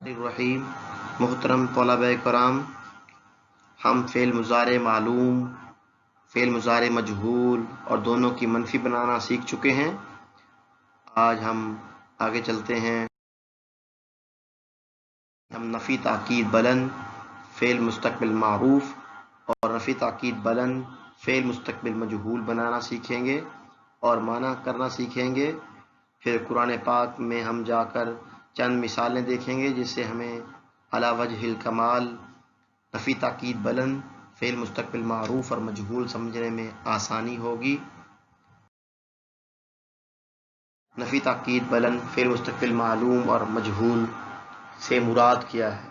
الرحیم محترم طلبہ کرام، ہم فعل مضارع معلوم، فعل مضارع مجہول اور دونوں کی منفی بنانا سیکھ چکے ہیں۔ آج ہم آگے چلتے ہیں۔ ہم نفی تاکید بلند، فعل مستقبل معروف اور نفی تاکید بلند، فعل مستقبل مجہول بنانا سیکھیں گے اور معنی کرنا سیکھیں گے۔ پھر قرآن پاک میں ہم جا کر چند مثالیں دیکھیں گے جس سے ہمیں علی وجہ الکمال نفی تاکید بلند، فعل مستقبل معروف اور مجہول سمجھنے میں آسانی ہوگی۔ نفی تاکید بلند، فعل مستقبل معلوم اور مجہول سے مراد کیا ہے؟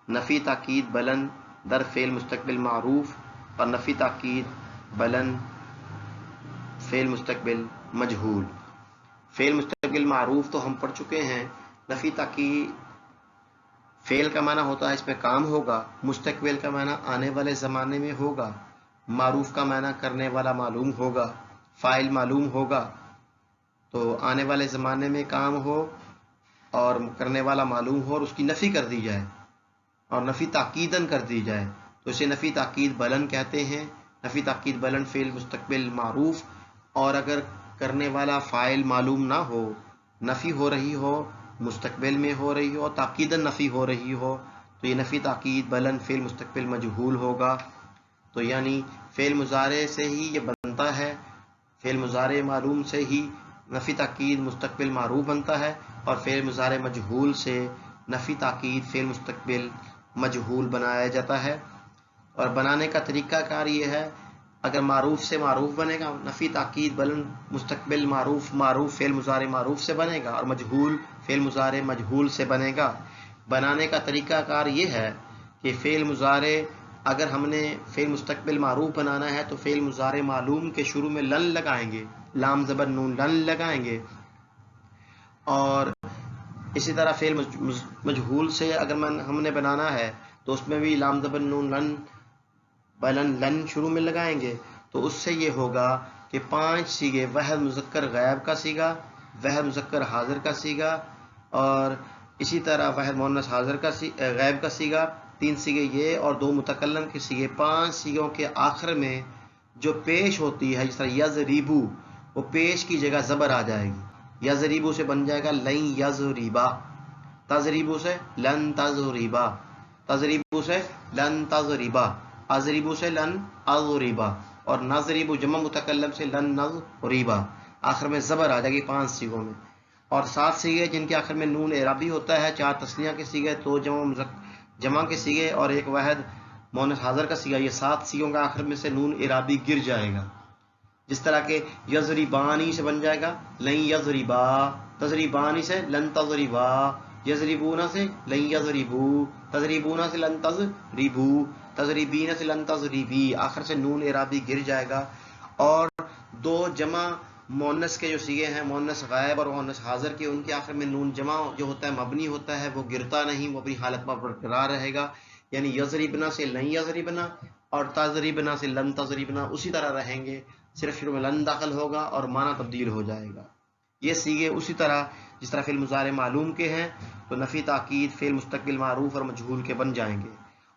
نفی تاکید بلند در فعل مستقبل معروف اور نفی تاکید بلند فعل مستقبل مجہول۔ فعل مستقبل معروف تو ہم پڑھ چکے ہیں۔ نفی تاکید فعل کا معنی ہوتا ہے اس میں کام ہوگا، مستقبل کا معنی آنے والے زمانے میں ہوگا، معروف کا معنی کرنے والا معلوم ہوگا، فاعل معلوم ہوگا۔ تو آنے والے زمانے میں کام ہو اور کرنے والا معلوم ہو اور اس کی نفی کر دی جائے اور نفی تاکیدن کر دی جائے تو اسے نفی تاکید بلند کہتے ہیں۔ نفی تاکید بلند فعل مستقبل معروف، اور اگر کرنے والا فاعل معلوم نہ ہو، نفی ہو رہی ہو، مستقبل میں ہو رہی ہو، تاکیدن نفی ہو رہی ہو، تو یہ نفی تاکید بلند فعل مستقبل مجہول ہوگا۔ تو یعنی فعل مضارع سے ہی یہ بنتا ہے، فعل مضارع معلوم سے ہی نفی تاکید مستقبل معروف بنتا ہے، اور فعل مضارع مجہول سے نفی تاکید فعل مستقبل مجہول بنایا جاتا ہے۔ اور بنانے کا طریقہ کار یہ ہے، اگر معروف سے معروف بنے گا، نفی تاکید بلند مستقبل معروف، معروف فعل مضارع معروف سے بنے گا، اور مجہول فعل مضارع مجہول سے بنے گا۔ بنانے کا طریقہ کار یہ ہے کہ فعل مضارع اگر ہم نے فعل مستقبل معروف بنانا ہے تو فعل مضارع معلوم کے شروع میں لن لگائیں گے، لام زبر نون لن لگائیں گے، اور اسی طرح فعل مجہول سے اگر ہم نے بنانا ہے تو اس میں بھی لام زبر نون لن بلن لن شروع میں لگائیں گے۔ تو اس سے یہ ہوگا کہ 5 صیغے، واحد مذکر غائب کا صیغہ، واحد مذکر حاضر کا صیغہ، اور اسی طرح واحد مؤنث حاضر کا غائب کا صیغہ، 3 صیغے یہ اور 2 متکلم کے صیغے، 5 صیغوں کے آخر میں جو پیش ہوتی ہے، جس طرح یضربو، وہ پیش کی جگہ زبر آ جائے گی۔ یضربو سے بن جائے گا لن یضربا، تضربو سے لن تضربا، تضربو سے لن تضربا، اضربو سے لن اضربا، اور نضربو جمع متکلم سے لن نضربا، آخر میں زبر آ جائے گی 5 صیغوں میں۔ اور 7 صیغے جن کے آخر میں نون اعرابی ہوتا ہے، 4 تثنیہ کے صیغے، 2 جمع کے صیغے اور 1 واحد مؤنث حاضر کا صیغہ، یہ 7 صیغوں کا آخر میں سے نون اعرابی گر جائے گا۔ جس طرح کہ یضربانی سے بن جائے گا لن یضربا، تضربانی سے لن تضربا، یضربون سے لن یضربو، تضربون سے لن تضربو، تضربین سے لن تضربی، آخر سے نون اعرابی گر جائے گا۔ اور 2 جمع مؤنث کے جو صیغے ہیں، مؤنث غائب اور مؤنث حاضر کے، ان کے آخر میں نون جمع جو ہوتا ہے مبنی ہوتا ہے، وہ گرتا نہیں، وہ اپنی حالت پر برقرار رہے گا۔ یعنی یضربنا سے لن یضربنا اور تضربنا سے لن تضربنا اسی طرح رہیں گے، صرف شروع میں لن داخل ہوگا اور معنی تبدیل ہو جائے گا۔ یہ صیغے اسی طرح جس طرح فعل مضارع معلوم کے ہیں تو نفی تاکید فعل مستقبل معروف اور مجہول کے بن جائیں گے۔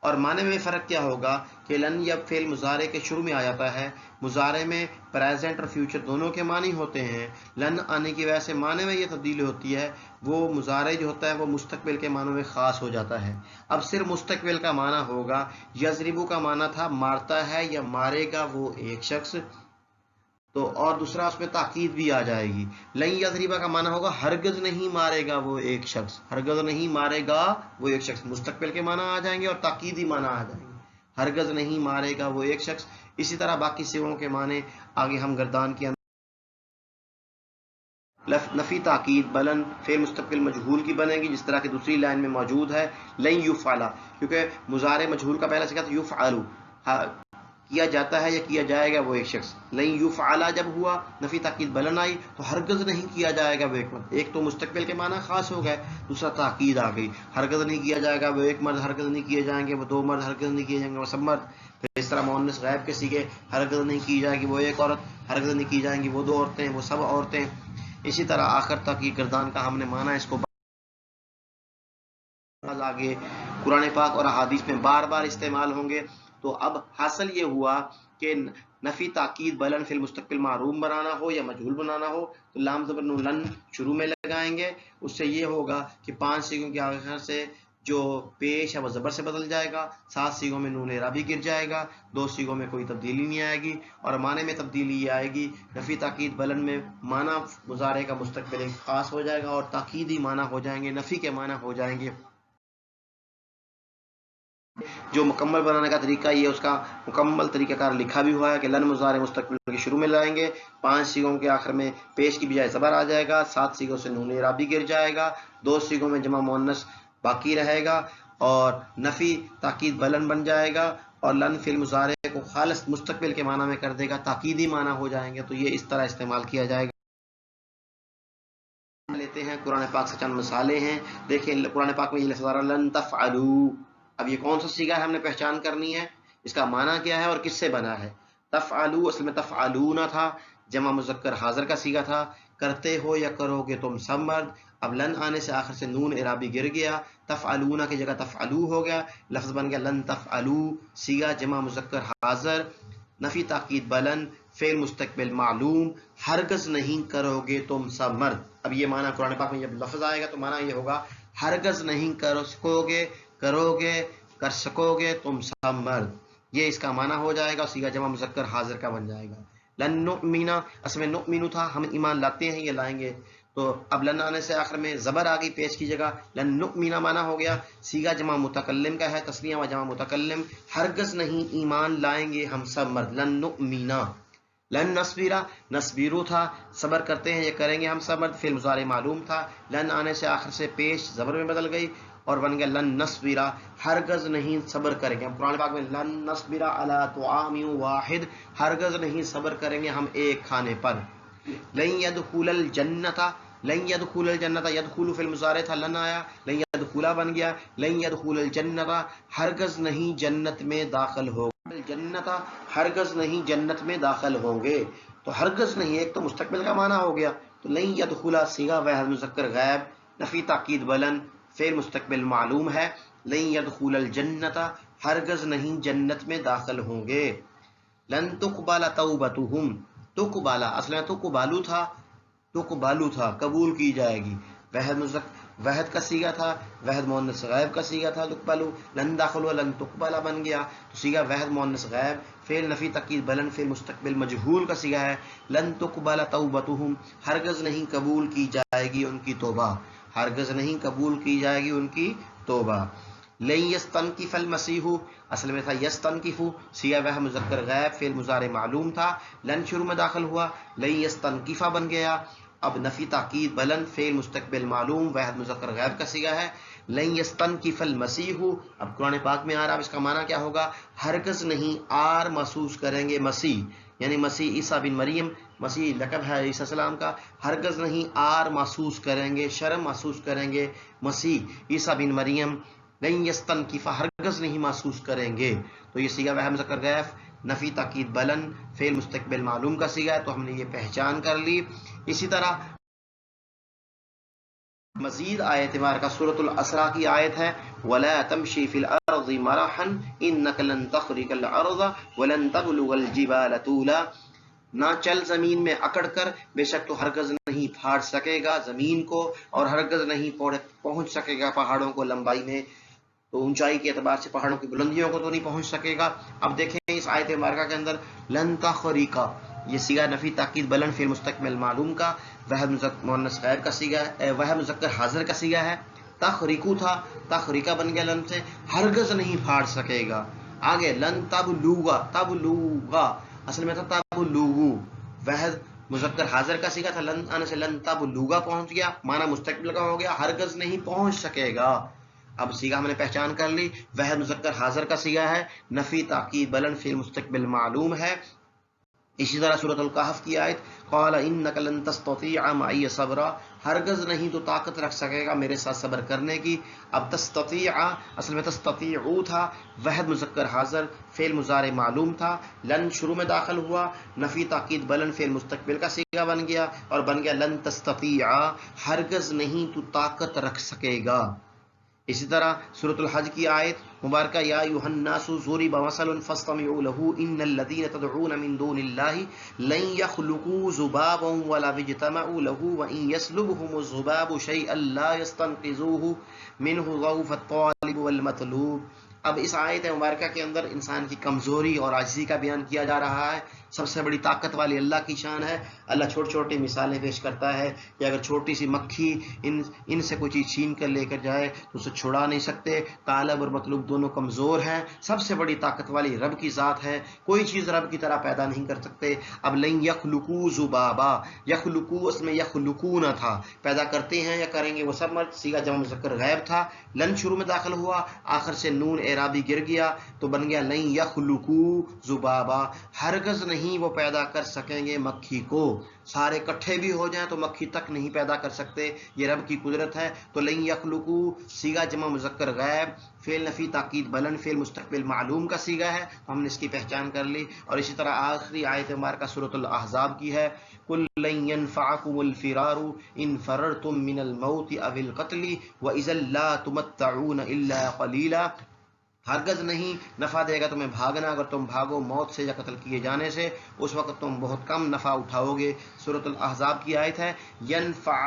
اور معنی میں فرق کیا ہوگا کہ لن جب فعل مضارع کے شروع میں آ جاتا ہے، مضارع میں پریزنٹ اور فیوچر دونوں کے معنی ہوتے ہیں، لن آنے کی وجہ سے معنی میں یہ تبدیلی ہوتی ہے، وہ مضارع جو ہوتا ہے وہ مستقبل کے معنوں میں خاص ہو جاتا ہے۔ اب صرف مستقبل کا معنی ہوگا، یضربو کا معنی تھا مارتا ہے یا مارے گا وہ ایک شخص، تو اور دوسرا اس میں تاکید بھی آ جائے گی۔ لن یضربا کا معنی ہوگا ہرگز نہیں مارے گا وہ ایک شخص، ہرگز نہیں مارے گا وہ ایک شخص، مستقبل کے معنی آ جائیں گے اور تاکیدی معنی آ جائیں گے، ہرگز نہیں مارے گا وہ ایک شخص۔ اسی طرح باقی صیغوں کے معنی آگے ہم گردان کے اندر نفی تاکید بلند فعل مستقبل مجہول کی بنے گی، جس طرح کہ دوسری لائن میں موجود ہے لن یفعل، کیونکہ مضارع مجہول کا پہلا صیغہ یفعل، کیا جاتا ہے یا کیا جائے گا وہ ایک شخص۔ لن یفعل جب ہوا، نفی تاکید بلند آئی تو ہرگز نہیں کیا جائے گا وہ ایک مرد، ایک تو مستقبل کے معنی خاص ہو گئے، دوسرا تاکید آ گئی، ہرگز نہیں کیا جائے گا وہ ایک مرد، ہرگز نہیں کیے جائیں گے وہ 2 مرد، ہرگز نہیں کیے جائیں گے وہ سب مرد۔ پھر اس طرح مؤنث غائب کے صیغے، ہرگز نہیں کی جائے گی وہ ایک عورت، ہرگز نہیں کی جائیں گی وہ 2 عورتیں، وہ سب عورتیں۔ اسی طرح آخر تک یہ گردان کا ہم نے معنی اس کو آگے قرآن پاک اور احادیث میں بار بار استعمال ہوں گے. تو اب حاصل یہ ہوا کہ نفی تاکید بلن فی المستقبل معروم بنانا ہو یا مجہول بنانا ہو تو لام زبر نون لن شروع میں لگائیں گے. اس سے یہ ہوگا کہ 5 سیغوں کے آخر سے جو پیش ہے وہ زبر سے بدل جائے گا. 7 سیغوں میں نون اعرابی گر جائے گا. 2 سیغوں میں کوئی تبدیلی نہیں آئے گی. اور معنی میں تبدیلی یہ آئے گی نفی تاکید بلن میں معنی مضارع کا مستقبل ایک خاص ہو جائے گا اور تاکیدی معنی ہو جائیں گے, نفی کے معنی ہو جائیں گے. جو مکمل بنانے کا طریقہ یہ اس کا مکمل طریقہ کار لکھا بھی ہوا ہے کہ لن مضارع مستقبل کے شروع میں لائیں گے. 5 سیغوں کے آخر میں پیش کی بجائے زبر آ جائے گا. 7 سیغوں سے نون اعرابی گر جائے گا. 2 سیغوں میں جمع مؤنث باقی رہے گا اور نفی تاکید بلن بن جائے گا اور لن فی المضارع کو خالص مستقبل کے معنی میں کر دے گا, تاکیدی معنی ہو جائیں گے. تو یہ اس طرح استعمال کیا جائے گا. لیتے ہیں قرآن پاک سے چند مثالیں ہیں. دیکھیں قرآن پاک میں یہ لفظ آ رہا لن تفعلوا. اب یہ کون سا سیگا ہے ہم نے پہچان کرنی ہے, اس کا معنی کیا ہے اور کس سے بنا ہے. تفعلوا اصل میں تفعلون تھا, جمع مذکر حاضر کا سیگا تھا, کرتے ہو یا کرو گے تم سب مرد. اب لن آنے سے آخر سے نون اعرابی گر گیا, تفعلون کی جگہ تفعلو ہو گیا, لفظ بن گیا لن تفعلوا. سیگا جمع مذکر حاضر, نفی تاکید بلن, فعل مستقبل معلوم, ہرگز نہیں کرو گے تم سب مرد. اب یہ معنی قرآن پاک میں جب لفظ آئے گا تو معنی یہ ہوگا ہرگز نہیں کرو گے, کرو گے, کر سکو گے تم سب مرد. یہ اس کا معنی ہو جائے گا. سیگا جمع مذکر حاضر کا بن جائے گا. لن نؤمن اصل میں نؤمن تھا, ہم ایمان لاتے ہیں, یہ لائیں گے. تو اب لن آنے سے آخر میں زبر آ گئی پیش کی جگہ, لن نؤمن معنی ہو گیا. سیگا جمع متکلم کا ہے, تسنیہ و جمع متکلم, ہرگز نہیں ایمان لائیں گے ہم سب مرد. لن نؤمن. لن نصبیرہ نصبیرو تھا, صبر کرتے ہیں یہ کریں گے ہم سب مرد, فعل مضارع معلوم تھا. لن آنے سے آخر سے پیش زبر میں بدل گئی اور بن گیا لن نصبیرہ, ہرگز نہیں صبر کریں گے. ہم قرآن پاک میں لن نصبیرہ علی طعام واحد, ہرگز نہیں صبر کریں گے ہم ایک کھانے پر. لن يدخل الجنت, لن يدخل الجنت, يدخل فی المضارع تھا, لن آیا لن يدخل بن گیا. لن يدخل الجنت, ہرگز نہیں جنت میں داخل ہوگا. جنت ہرگز نہیں جنت میں داخل ہوں گے. تو ہرگز نہیں ایک تو مستقبل کا معنی ہو گیا. تو لن يدخل صیغہ واحد مذکر غائب, نفی تاکید بلن, فعل مستقبل معلوم ہے. لن يدخل الجنت, ہرگز نہیں جنت میں داخل ہوں گے. لن تقبل توبتهم, تقبل اصل میں تقبلو تھا, تقبلو تھا قبول کی جائے گی. وحد کا سیگا تھا, وحد مؤنث غائب کا سیگا تھا تقبلو. لن داخل و لن تقبل بن گیا تو سیگا وحد مؤنث غائب, فعل نفی تاکید بلن, فعل مستقبل مجہول کا سیگا ہے. لن تقبل توبتهم, ہرگز نہیں قبول کی جائے گی ان کی توبہ, ہرگز نہیں قبول کی جائے گی ان کی توبہ. لن یستنکف المسیح اصل میں تھا یستنکف, سیغہ وہ مذکر غائب, فعل مضارع معلوم تھا, لن شروع میں داخل ہوا, لن یستنکف بن گیا. اب نفی تاکید بلن, فعل مستقبل معلوم, واحد مذکر غائب کا سیغہ ہے. لن یستنکف المسیح, اب قرآن پاک میں آ رہا, اب اس کا معنی کیا ہوگا, ہرگز نہیں آر محسوس کریں گے مسیح, یعنی مسیح عیسیٰ بن مریم, مسیح لقب ہے عیسیٰ السلام کا, ہرگز نہیں آر محسوس کریں گے, شرم محسوس کریں گے مسیح عیسیٰ بن مریم. لن یستنکف, ہرگز نہیں محسوس کریں گے. تو یہ سیغہ وہ مذکر غائب, نفی تاکید بلن, فعل مستقبل معلوم کا سیغہ ہے. تو ہم نے یہ پہچان کر لی. اسی طرح مزید آیت مبارکہ سورۃ الاسراء کی آیت ہے وَلَا تَمْشِي فِي الْأَرْضِ مَرَحًا إِنَّكَ لَن تَخْرِقَ الْأَرْضَ وَلَن تَبْلُغَ الْجِبَالَ طُولًا, نہ چل زمین میں اکڑ کر, بے شک تو ہرگز نہیں پھاڑ سکے گا زمین کو اور ہرگز نہیں پہنچ سکے گا پہاڑوں کو لمبائی میں. تو اونچائی کے اعتبار سے پہاڑوں کی بلندیوں کو تو نہیں پہنچ سکے گا. اب دیکھیں اس آیت مبارکہ کے اندر لن تخریقا, یہ سیغہ نفی تاکید بلن, فعل مستقبل معلوم کا, وحد مؤنث غائب کا سیغہ ہے, وحد مذکر حاضر کا سیغہ ہے. تخریقو تھا, تخریقا بن گیا لن سے, ہرگز نہیں پھاڑ سکے گا. آگے لن تبلوغا, تبلوغا اصل میں تھا تبلوغو, وحد مذکر حاضر کا سیغہ تھا, لن آنے سے لن تبلوغا پہنچ گیا, معنی مستقبل کا ہو گیا, ہرگز نہیں پہنچ سکے گا. اب سیغہ ہم نے پہچان کر لی, وحد مذکر حاضر کا سیغہ ہے, نفی تاکید بلن, فعل مستقبل معلوم ہے. اسی طرح سورۃ الکہف کی آیت قال انک لن تستطیع معی صبرا, ہرگز نہیں تو طاقت رکھ سکے گا میرے ساتھ صبر کرنے کی. اب تستطیع اصل میں تستطیعو تھا, وحد مذکر حاضر, فعل مضارع معلوم تھا, لن شروع میں داخل ہوا, نفی تاکید بلن, فعل مستقبل کا سیغہ بن گیا اور بن گیا لن تستطیع, ہرگز نہیں تو طاقت رکھ سکے گا. اسی طرح سورۃ الحج کی آیت مبارکہ یا ایھا الناس ضرب مثل فاستمعوا له ان الذين تدعون من دون الله لن يخلقوا ذبابا ولا اجتمعوا له وان يسلبهم الذباب شيئا لا يستنقذوه منه ضعف الطالب والمطلوب۔ اب اس آیت مبارکہ کے اندر انسان کی کمزوری اور عاجزی کا بیان کیا جا رہا ہے۔ سب سے بڑی طاقت والی اللہ کی شان ہے۔ اللہ چھوٹی چھوٹی مثالیں پیش کرتا ہے کہ اگر چھوٹی سی مکھی ان سے کوئی چیز چھین کر لے کر جائے تو اسے چھڑا نہیں سکتے۔ طالب اور مطلوب دونوں کمزور ہیں۔ سب سے بڑی طاقت والی رب کی ذات ہے، کوئی چیز رب کی طرح پیدا نہیں کر سکتے۔ اب لن یخلقوا ذبابا، یخلقوا اس میں یخلقون تھا، پیدا کرتے ہیں یا کریں گے وہ سب مرد، صیغہ جمع مذکر غائب تھا، لن شروع میں داخل ہوا، آخر سے نون اعرابی گر گیا تو بن گیا لن یخلقوا ذبابا، ہرگز نہیں وہ پیدا کر سکیں گے مکھی کو۔ سارے کٹھے بھی ہو جائیں تو مکھی تک نہیں پیدا کر سکتے، یہ رب کی قدرت ہے۔ تو لن یخلقوا صیغہ جمع مذکر غائب، فعل نفی تاکید بلند، فعل مستقبل معلوم کا صیغہ ہے، تو ہم نے اس کی پہچان کر لی۔ اور اسی طرح آخری آیت مبارکہ سورۃ الاحزاب کی ہے، قل لن ينفعكم الفرار ان فررتم من الموت او القتل واذا لا تمتعون الا قليلا، ہرگز نہیں نفع دے گا تمہیں بھاگنا اگر تم بھاگو موت سے یا قتل کیے جانے سے، اس وقت تم بہت کم نفع اٹھاؤ گے۔ سورۃ الاحزاب کی آیت ہے۔ ینفع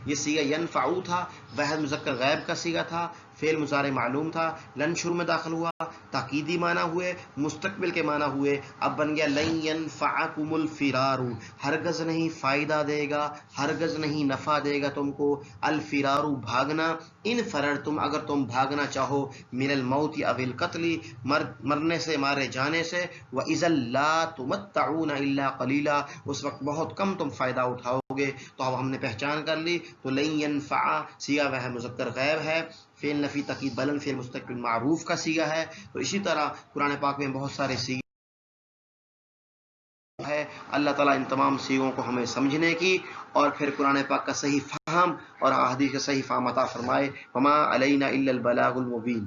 یہ صیغہ ینفعو تھا، واحد مذکر غائب کا صیغہ تھا، فعل مضارع معلوم تھا، لن شروع میں داخل ہوا، تاکیدی معنی ہوئے، مستقبل کے معنی ہوئے، اب بن گیا لن ینفعکم الفرار، ہرگز نہیں فائدہ دے گا، ہرگز نہیں نفع دے گا تم کو، الفرار بھاگنا، ان فررتم اگر تم بھاگنا چاہو، من الموت او القتل مرنے سے مارے جانے سے، واذا لا تمتعون الا قلیلا اس وقت بہت کم تم فائدہ اٹھاؤ گے۔ تو اب ہم نے پہچان کر لی، تو لن ینفع صیغہ وہ مذکر غائب ہے، فعل نفی تاکید بلند، فعل مستقبل معروف کا صیغہ ہے۔ تو اسی طرح قرآن پاک میں بہت سارے صیغے ہے، اللہ تعالیٰ ان تمام صیغوں کو ہمیں سمجھنے کی اور پھر قرآن پاک کا صحیح فہم اور احادیث کا صحیح فہم عطا فرمائے۔ وما علینا الا البلاغ المبین۔